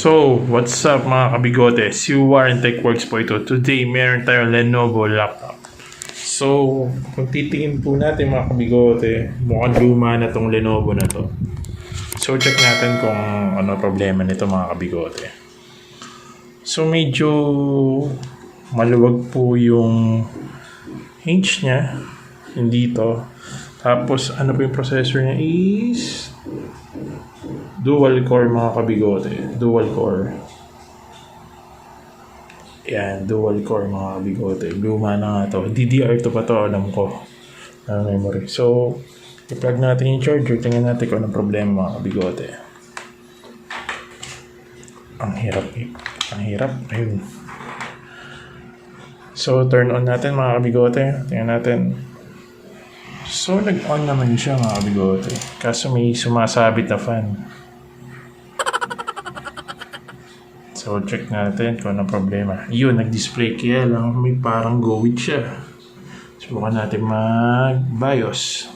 So, what's up mga kabigote? Si Warren Techworks po ito. Today, meron tayong Lenovo laptop. So, kung titingin po natin mga kabigote, mukhang luma na tong Lenovo na to. So, check natin kung ano problema nito mga kabigote. So, medyo maluwag po yung hinge niya. Hindi to. Tapos, ano po yung processor niya is dual core mga kabigote. Dual core. Yan, dual core mga kabigote. Luma na nga to. DDR2 pa to, alam ko. Na memory. So, i-plug natin yung charger. Tingnan natin kung anong problema mga kabigote. Ang hirap eh. Ang hirap. Ayun. So, turn on natin mga kabigote. Tingnan natin. So, nag-on naman siya mga kabigote. Kaso may sumasabit na fan. So, check natin kung anong problema. Yun, nag-display. Kaya lang may parang go with siya. Subukan natin mag-BIOS.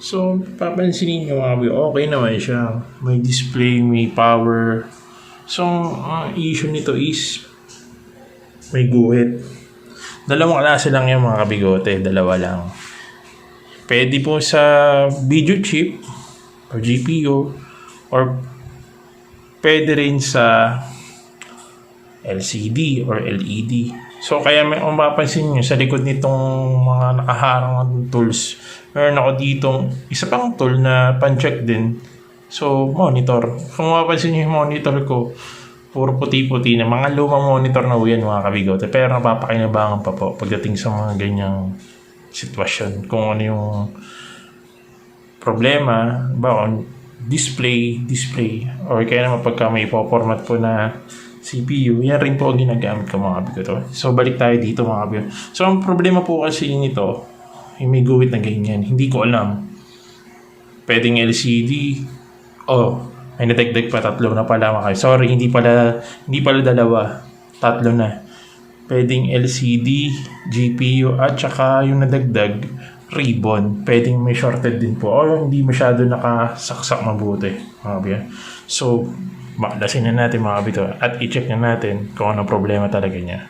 So, papansinin nyo mga kabigote. Okay naman siya. May display, may power. So, ang issue nito is may guhit. Dalawang klase lang yung mga kabigote. Dalawa lang. Pwede po sa video chip o GPU or pwede rin sa LCD or LED. So, kaya may mapapansin nyo sa likod nitong mga nakaharang tools, meron ako ditong isa pang tool na pan-check din. So, monitor. Kung mapapansin nyo yung monitor ko, puro puti-puti na. Mga lumang monitor na yan mga kabigote. Pero napapakinabangan pa po pagdating sa mga ganyang sitwasyon. Kung ano yung problema, display, or kaya naman pagka may ipoformat po na CPU, yan rin po ang ginagamit ko mga kabigote. So, balik tayo dito mga kabigote. So, ang problema po kasi nito, may guhit na ganyan. Hindi ko alam. Pwedeng LCD. Oh, may nadagdag pa, tatlo na pala mga kabigote. Sorry, hindi pala dalawa. Tatlo na. Pwedeng LCD, GPU, at saka yung nadagdag, ribbon. Pwedeng may shorted din po. O hindi masyado nakasaksak mabuti. Mga kabigote. So, baklasin na natin mga kabigote. At i-check na natin kung anong problema talaga niya.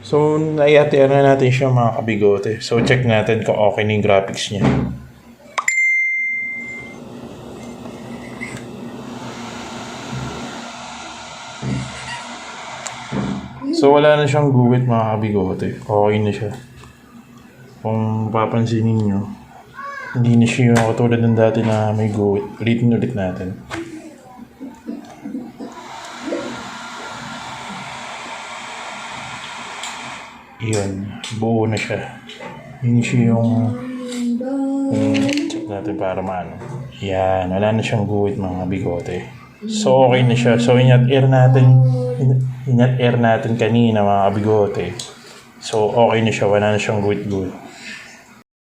So, naiatian na natin siya mga kabigote. So, check natin kung okay na yung graphics niya. So, wala na siyang guhit mga kabigote. Okay na siya. Kung papansin ninyo, hindi na siya yung katulad ng dati na may guhit. Ulitin ulit natin. Iyon, buo na siya. Hindi siya yung check natin para maano. Yan, wala na siyang guhit mga bigote. So okay na siya. So inat-air natin kanina mga bigote. So okay na siya, wala na siyang guhit-guhit.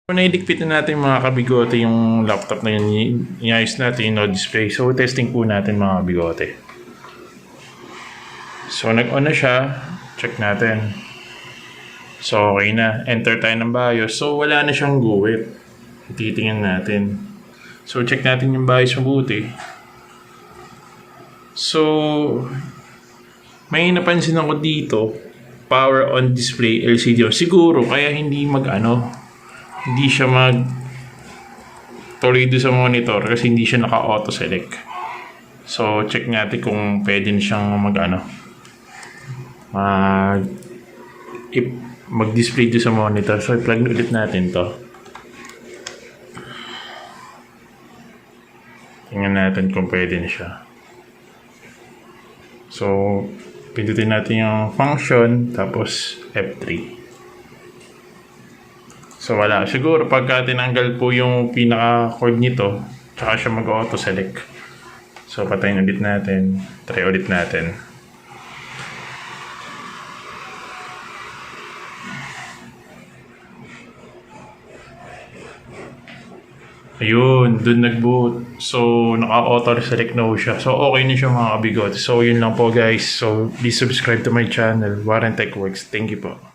So nailigpit na natin mga kabigote yung laptop na yun. Iayos natin yung no display. So testing po natin mga bigote. So nag-on na siya. Check natin. So, okay na. Enter tayo ng BIOS. So, wala na siyang guhit. Titingnan natin. So, check natin yung BIOS mabuti. So, may napansin ako dito. Power on display LCD. Siguro, kaya hindi hindi siya tuloy sa monitor kasi hindi siya naka-auto select. So, check natin kung pwede na siyang mag-display doon sa monitor. So, i-plug ulit natin to. Tingnan natin kung pwede na siya. So, pindutin natin yung function, tapos F3. So, wala. Siguro, pagka tinanggal po yung pinaka-cord nito, tsaka siya mag-auto-select. So, patayin ulit natin. Try ulit natin. Ayun, dun nag-boot. So, naka-auto-select na siya. So, okay na siya mga kabigot. So, yun lang po guys. So, please subscribe to my channel, Warren Tech Works. Thank you po.